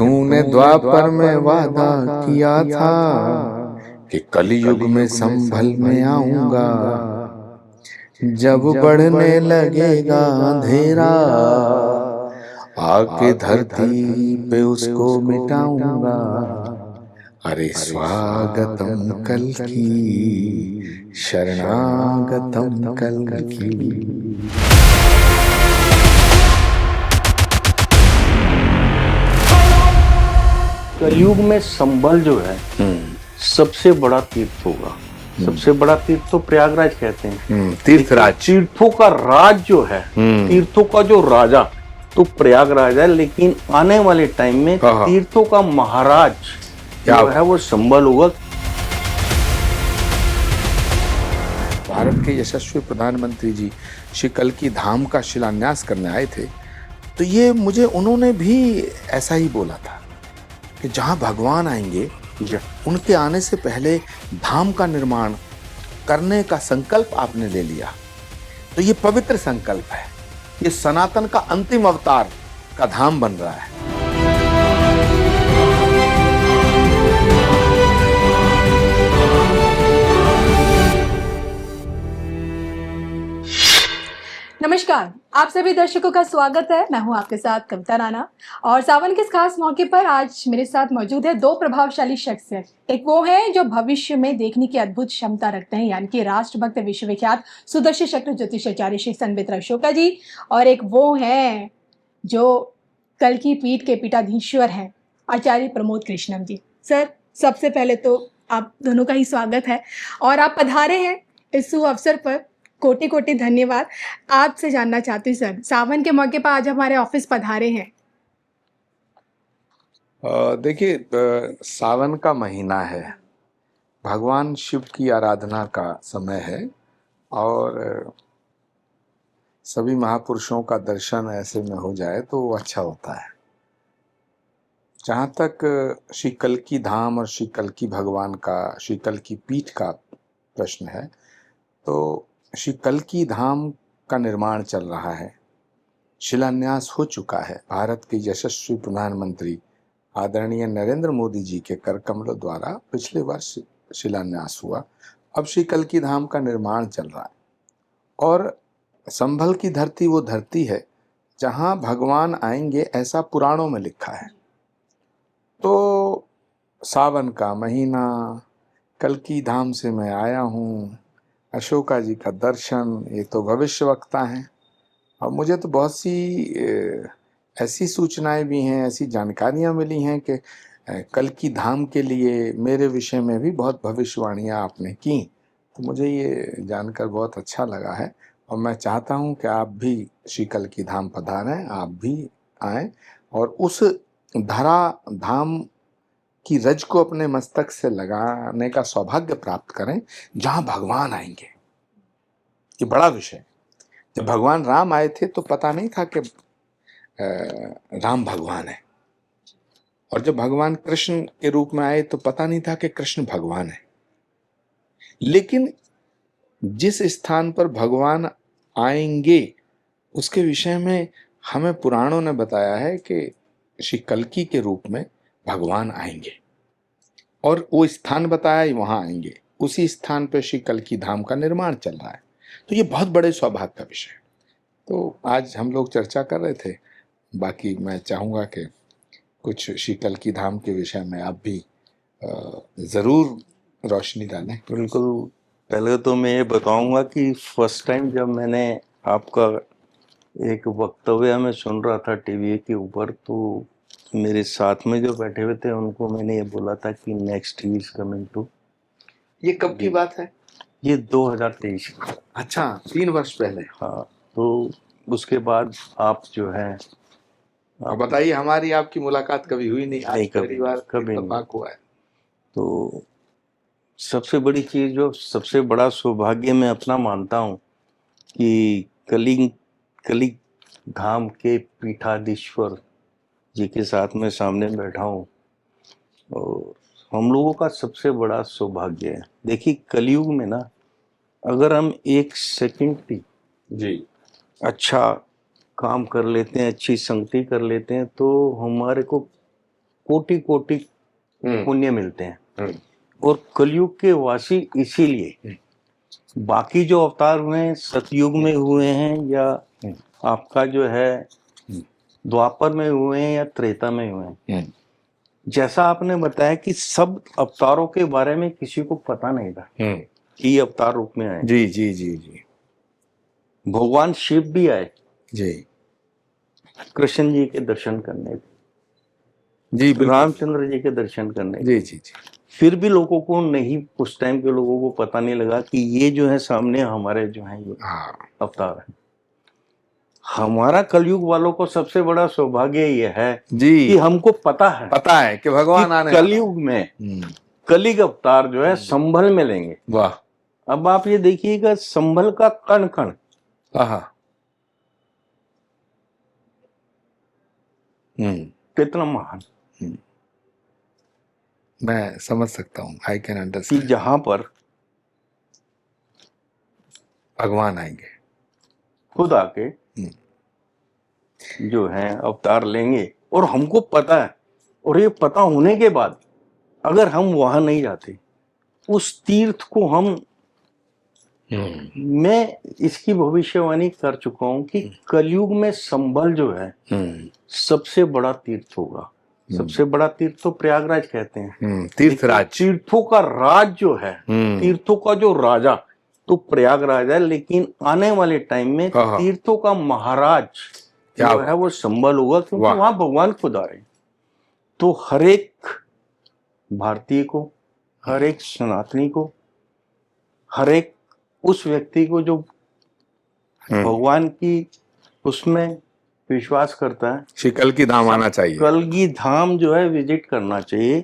तूने द्वापर में वादा किया था कि कलयुग में संभल में आऊंगा, जब बढ़ने लगेगा अंधेरा आके धरती पे उसको मिटाऊंगा। अरे स्वागतम कल की, शरणागतम कल की। कलयुग में संभल जो है सबसे बड़ा तीर्थ होगा। सबसे बड़ा तीर्थ तो प्रयागराज कहते हैं, तीर्थराज। तीर्थों का राज जो है, तीर्थों का जो राजा तो प्रयागराज है, लेकिन आने वाले टाइम में तीर्थों का महाराज जो है वो संभल होगा। भारत के यशस्वी प्रधानमंत्री जी श्री कल्की धाम का शिलान्यास करने आए थे, तो ये मुझे उन्होंने भी ऐसा ही बोला था कि जहां भगवान आएंगे उनके आने से पहले धाम का निर्माण करने का संकल्प आपने ले लिया। तो ये पवित्र संकल्प है, ये सनातन का अंतिम अवतार का धाम बन रहा है। नमस्कार, आप सभी दर्शकों का स्वागत है। मैं हूं आपके साथ कविता राणा और सावन के इस खास मौके पर आज मेरे साथ मौजूद है दो प्रभावशाली शख्सियत। एक वो है जो भविष्य में देखने की अद्भुत क्षमता रखते हैं, यानी कि राष्ट्रभक्त विश्वविख्यात सुदर्शन चक्र ज्योतिषाचार्य श्री संबित अशोका जी, और एक वो है जो कल की पीठ के पीठाधीश्वर हैं, आचार्य प्रमोद कृष्णम जी। सर, सबसे पहले तो आप दोनों का ही स्वागत है और आप पधारे हैं इस शुभ अवसर पर। कोटि कोटि धन्यवाद। आपसे जानना चाहती हूँ सर, सावन के मौके पर आज हमारे ऑफिस पधारे हैं। देखिए, सावन का महीना है, भगवान शिव की आराधना का समय है और सभी महापुरुषों का दर्शन ऐसे में हो जाए तो वो अच्छा होता है। जहाँ तक श्री कल्की धाम और श्री कल्की भगवान का, श्री कल्की पीठ का प्रश्न है, तो श्री कल्की धाम का निर्माण चल रहा है, शिलान्यास हो चुका है। भारत के यशस्वी प्रधानमंत्री आदरणीय नरेंद्र मोदी जी के कर कमलों द्वारा पिछले वर्ष शिलान्यास हुआ। अब श्री कल्की धाम का निर्माण चल रहा है और संभल की धरती वो धरती है जहां भगवान आएंगे, ऐसा पुराणों में लिखा है। तो सावन का महीना, कल्की धाम से मैं आया हूँ, अशोका जी का दर्शन, ये तो भविष्यवक्ता हैं। और मुझे तो बहुत सी ऐसी सूचनाएं भी हैं, ऐसी जानकारियां मिली हैं कि कल्की धाम के लिए मेरे विषय में भी बहुत भविष्यवाणियां आपने की। तो मुझे ये जानकर बहुत अच्छा लगा है और मैं चाहता हूं कि आप भी श्री कल्की धाम पधारें, आप भी आएं और उस धरा धाम की रज को अपने मस्तक से लगाने का सौभाग्य प्राप्त करें जहां भगवान आएंगे। ये बड़ा विषय। जब भगवान राम आए थे तो पता नहीं था कि राम भगवान है, और जब भगवान कृष्ण के रूप में आए तो पता नहीं था कि कृष्ण भगवान है। लेकिन जिस स्थान पर भगवान आएंगे उसके विषय में हमें पुराणों ने बताया है कि श्री कल्की के रूप में भगवान आएंगे और वो स्थान बताया, वहां आएंगे। उसी स्थान पर श्री कल्की धाम का निर्माण चल रहा है। तो ये बहुत बड़े सौभाग्य का विषय है। तो आज हम लोग चर्चा कर रहे थे, बाकी मैं चाहूँगा कि कुछ श्री कल्की धाम के विषय में आप भी ज़रूर रोशनी डालें। बिल्कुल। पहले तो मैं ये बताऊंगा कि फर्स्ट टाइम जब मैंने आपका एक वक्तव्य में सुन रहा था टीवी के ऊपर, तो मेरे साथ में जो बैठे हुए थे उनको मैंने ये बोला था कि next he is coming too. ये कब की बात है? ये 2023। अच्छा, 3 वर्ष पहले। हाँ, तो उसके बाद आप जो है, आप बताइए, हमारी आपकी मुलाकात कभी हुई नहीं, आज पहली बार इत्तेफाक हुआ है। तो सबसे बड़ी चीज, जो सबसे बड़ा सौभाग्य मैं अपना मानता हूँ कि कली धाम के पीठाधीश्वर जी के साथ में सामने बैठा हूँ और हम लोगों का सबसे बड़ा सौभाग्य है। देखिए, कलयुग में ना, अगर हम एक सेकंड भी जी अच्छा काम कर लेते हैं, अच्छी संगति कर लेते हैं, तो हमारे को कोटि कोटि हम्म, पुण्य मिलते हैं। हम्म, और कलयुग के वासी इसीलिए बाकी जो अवतार हुए हैं सतयुग में हुए हैं या आपका जो है द्वापर में हुए हैं या त्रेता में हुए हैं, जैसा आपने बताया कि सब अवतारों के बारे में किसी को पता नहीं था कि ये अवतार रूप में आए। जी जी जी जी भगवान शिव भी आए जी कृष्ण जी के दर्शन करने, जी बिल्कुल, रामचंद्र जी के दर्शन करने। जी जी जी फिर भी लोगों को नहीं, उस टाइम के लोगों को पता नहीं लगा कि ये जो है सामने हमारे जो है ये हाँ अवतार है। हमारा कलयुग वालों को सबसे बड़ा सौभाग्य यह है जी, कि हमको पता है कि भगवान कि आने वाला है। कलयुग में कलिग अवतार जो है संभल में लेंगे। वाह, अब आप ये देखिएगा संभल का कण कण आहा, कितना महान, मैं समझ सकता हूँ, आई कैन कि अंडरस्टैंड। जहां पर भगवान आएंगे, खुद आके जो है अवतार लेंगे और हमको पता है। और ये पता होने के बाद अगर हम वहां नहीं जाते उस तीर्थ को हम, मैं इसकी भविष्यवाणी कर चुका हूं कि कलयुग में संभल जो है सबसे बड़ा तीर्थ होगा। सबसे बड़ा तीर्थ तो प्रयागराज कहते हैं, तीर्थराज, तीर्थों का राज जो है, तीर्थों का जो राजा तो प्रयागराज है, लेकिन आने वाले टाइम में तीर्थों का महाराज जो है वो संभल होगा, क्योंकि वहां भगवान खुद आ रहे हैं। तो हर एक भारतीय को, हर एक सनातनी को, हर एक उस व्यक्ति को जो भगवान की उसमें विश्वास करता है, श्री कल्कि धाम आना चाहिए। कल्गी धाम जो है विजिट करना चाहिए।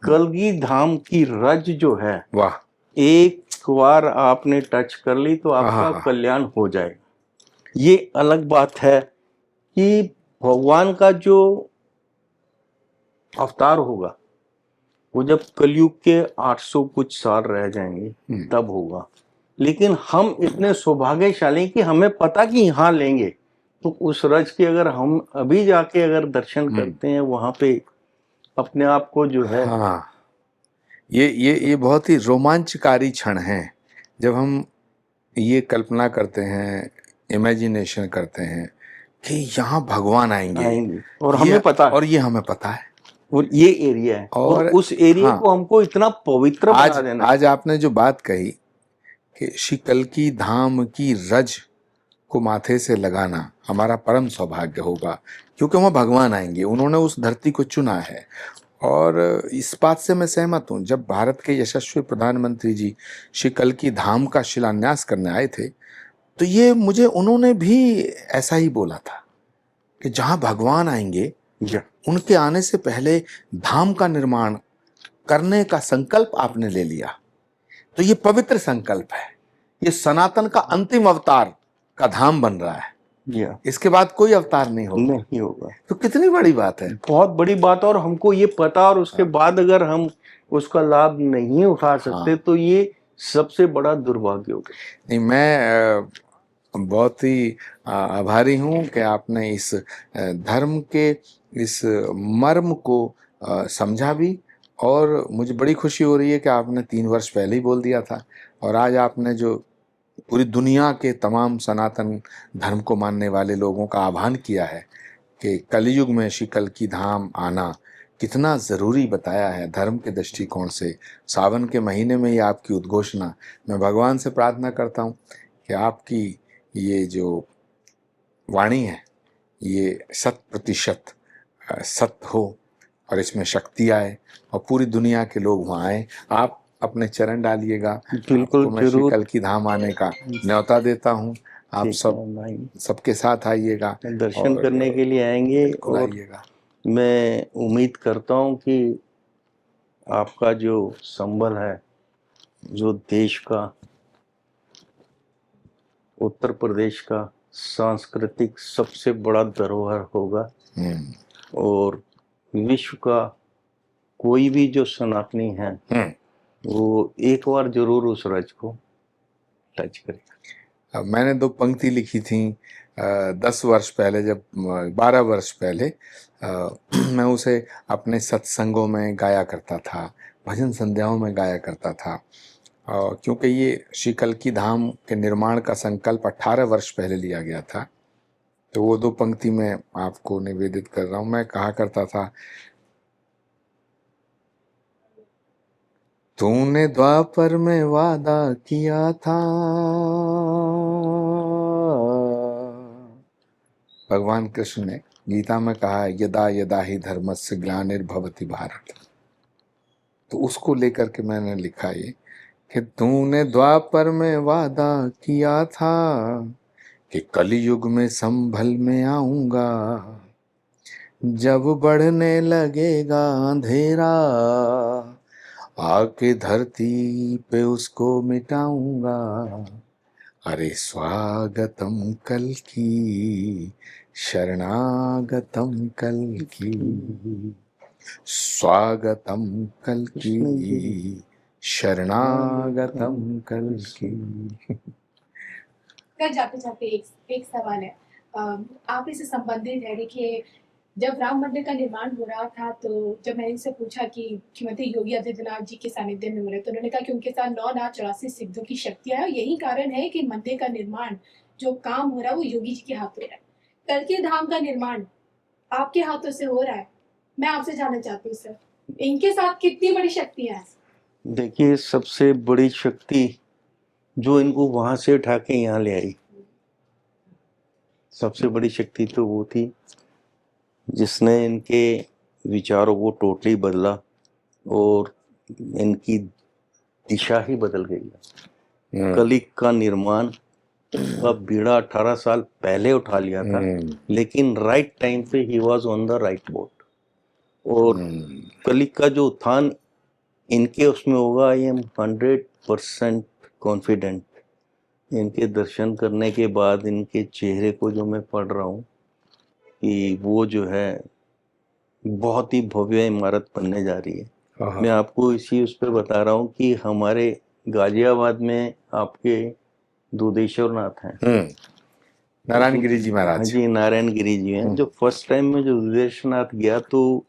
कल्गी धाम की रज जो है, वाह, एक बार आपने टच कर ली तो आपका कल्याण हो जाएगा। ये अलग बात है कि भगवान का जो अवतार होगा वो जब कलयुग के 800 कुछ साल रह जाएंगे तब होगा। लेकिन हम इतने सौभाग्यशाली कि हमें पता कि यहाँ लेंगे, तो उस रज के अगर हम अभी जाके अगर दर्शन करते हैं वहां पे अपने आप को जो है, हाँ, ये बहुत ही रोमांचकारी क्षण है जब हम ये कल्पना करते हैं, इमेजिनेशन करते हैं कि यहाँ भगवान आएंगे और हमें पता है, और ये हमें पता है, और ये एरिया है और उस एरिया को हमको इतना पवित्र बना देना। आज आपने जो बात कही कि श्री कल्कि धाम की रज को माथे से लगाना हमारा परम सौभाग्य होगा, क्योंकि वहाँ भगवान आएंगे, उन्होंने उस धरती को चुना है। और इस बात से मैं सहमत हूँ, जब भारत के यशस्वी प्रधानमंत्री जी श्री कल्कि धाम का शिलान्यास करने आए थे तो ये मुझे उन्होंने भी ऐसा ही बोला था कि जहाँ भगवान आएंगे उनके आने से पहले धाम का निर्माण करने का संकल्प आपने ले लिया, तो ये पवित्र संकल्प है, ये सनातन का अंतिम अवतार का धाम बन रहा है, इसके बाद कोई अवतार नहीं होगा। तो कितनी बड़ी बात है, बहुत बड़ी बात। और हमको ये पता, और उसके बाद अगर हम उसका लाभ नहीं उठा सकते तो ये सबसे बड़ा दुर्भाग्य होगा। नहीं, मैं बहुत ही आभारी हूँ कि आपने इस धर्म के इस मर्म को समझा भी, और मुझे बड़ी खुशी हो रही है कि आपने 3 वर्ष पहले ही बोल दिया था, और आज आपने जो पूरी दुनिया के तमाम सनातन धर्म को मानने वाले लोगों का आह्वान किया है कि कलयुग में श्री कल्कि धाम आना कितना ज़रूरी बताया है धर्म के दृष्टिकोण से। सावन के महीने में ही आपकी उद्घोषणा, मैं भगवान से प्रार्थना करता हूँ कि आपकी ये जो वाणी है ये 100% सत्य हो और इसमें शक्ति आए और पूरी दुनिया के लोग वहाँ आए। आप अपने चरण डालिएगा, बिल्कुल मैं श्री कल्कि धाम आने का न्योता देता हूँ। आप सबके साथ आइएगा, दर्शन करने के लिए आएंगे, और आइएगा। मैं उम्मीद करता हूँ कि आपका जो संबल है, जो देश का, उत्तर प्रदेश का सांस्कृतिक सबसे बड़ा धरोहर होगा, और विश्व का कोई भी जो सनातनी है वो एक बार जरूर उस रज को टच करेगा। मैंने 2 पंक्ति लिखी थी 10 वर्ष पहले, जब 12 वर्ष पहले मैं उसे अपने सत्संगों में गाया करता था, भजन संध्याओं में गाया करता था। और क्योंकि ये श्री कल्कि धाम के निर्माण का संकल्प 18 वर्ष पहले लिया गया था, तो वो 2 पंक्ति मैं आपको निवेदित कर रहा हूँ। मैं कहा करता था, तूने द्वापर में वादा किया था, भगवान कृष्ण ने गीता में कहा है, यदा यदा ही धर्मस्य ग्लानिर्भवति भारत। तो उसको लेकर के मैंने लिखा ये कि तूने द्वापर में वादा किया था कि कलयुग में संभल में आऊंगा, जब बढ़ने लगेगा अंधेरा आके धरती पे उसको मिटाऊंगा। अरे स्वागतम कल की शरणागतम कल की, स्वागतम कल की शरणागतम कल की। कर जाते जाते एक सवाल है, आप इससे संबंधित है। देखिए, जब राम मंदिर का निर्माण हो रहा था, तो जब मैंने इनसे पूछा कि मुख्यमंत्री योगी आदित्यनाथ जी के सानिध्य में हो रहे, तो उन्होंने कहा कि उनके साथ 9,84 सिद्धों की शक्तियां है, और यही कारण है कि मंदिर का निर्माण जो काम हो रहा है वो योगी जी के हाथों हो रहा है। कल्कि धाम का निर्माण आपके हाथों से हो रहा है। मैं आपसे जानना चाहती हूँ सर, इनके साथ कितनी बड़ी शक्तियां हैं? देखिए, सबसे बड़ी शक्ति जो इनको वहां से उठा के यहाँ ले आई, सबसे बड़ी शक्ति तो वो थी जिसने इनके विचारों को टोटली बदला और इनकी दिशा ही बदल गई। कलिक का निर्माण का बीड़ा 18 साल पहले उठा लिया था, लेकिन राइट टाइम पे he was on the right boat. और कलिक का जो उत्थान इनके उसमें होगा, आई एम 100% कॉन्फिडेंट। इनके दर्शन करने के बाद इनके चेहरे को जो मैं पढ़ रहा हूँ कि वो जो है बहुत ही भव्य इमारत बनने जा रही है। मैं आपको इसी उस पर बता रहा हूँ कि हमारे गाजियाबाद में आपके दुधेश्वर नाथ हैं, नारायण गिरी जी महाराज। हाँ जी, नारायण गिरी जी हैं। जो फर्स्ट टाइम में जो दुधेश्वर नाथ गया, तो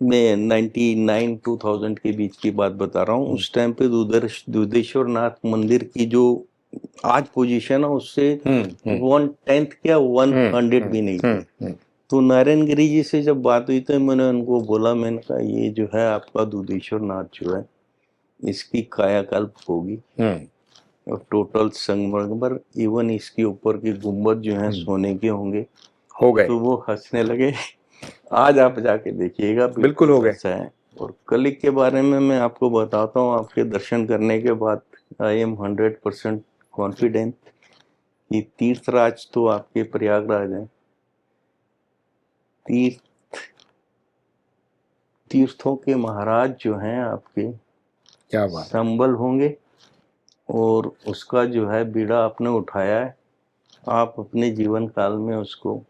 मैं 99-2000 के बीच की बात बता रहा हूँ। उस टाइम पे दुधेश्वर नाथ मंदिर की जो आज पोजीशन है उससे 1/10 क्या 100 भी नहीं थी। तो नारायण गिरी जी से जब बात हुई तो मैंने उनको बोला, मैंने कहा ये जो है आपका दुधेश्वर नाथ जो है इसकी कायाकल्प होगी और टोटल संगमरमर, इवन इसके ऊपर के गुंबद जो हैं सोने के होंगे। हो गए। तो वो हंसने लगे। आज आप जाके देखिएगा, बिल्कुल हो गए। है। और कलिक के बारे में मैं आपको बताता हूँ, आपके दर्शन करने के बाद आई एम 100% कॉन्फिडेंट कि तीर्थराज तो आपके प्रयागराज हैं। तीर्थों के महाराज जो हैं आपके, क्या बात, संबल होंगे और उसका जो है बीड़ा आपने उठाया है। आप अपने जीवन काल में उसको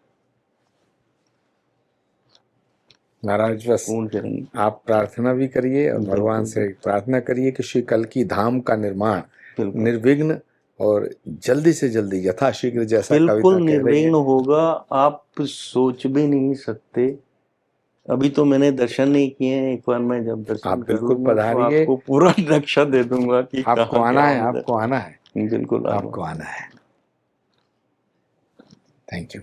महाराज बस पूर्ण करेंगे। आप प्रार्थना भी करिए और भगवान से प्रार्थना करिए कि श्री कल्कि धाम का निर्माण निर्विघ्न और जल्दी से जल्दी यथाशीघ्र, जैसा बिल्कुल निर्विघ्न होगा। आप सोच भी नहीं सकते। अभी तो मैंने दर्शन नहीं किए हैं, एक बार मैं जब दर्शन आप बिल्कुल पधारिए, तो आपको पूरा नक्शा दे दूंगा कि आपको आना है, आपको आना है, बिल्कुल आपको आना है। Thank you.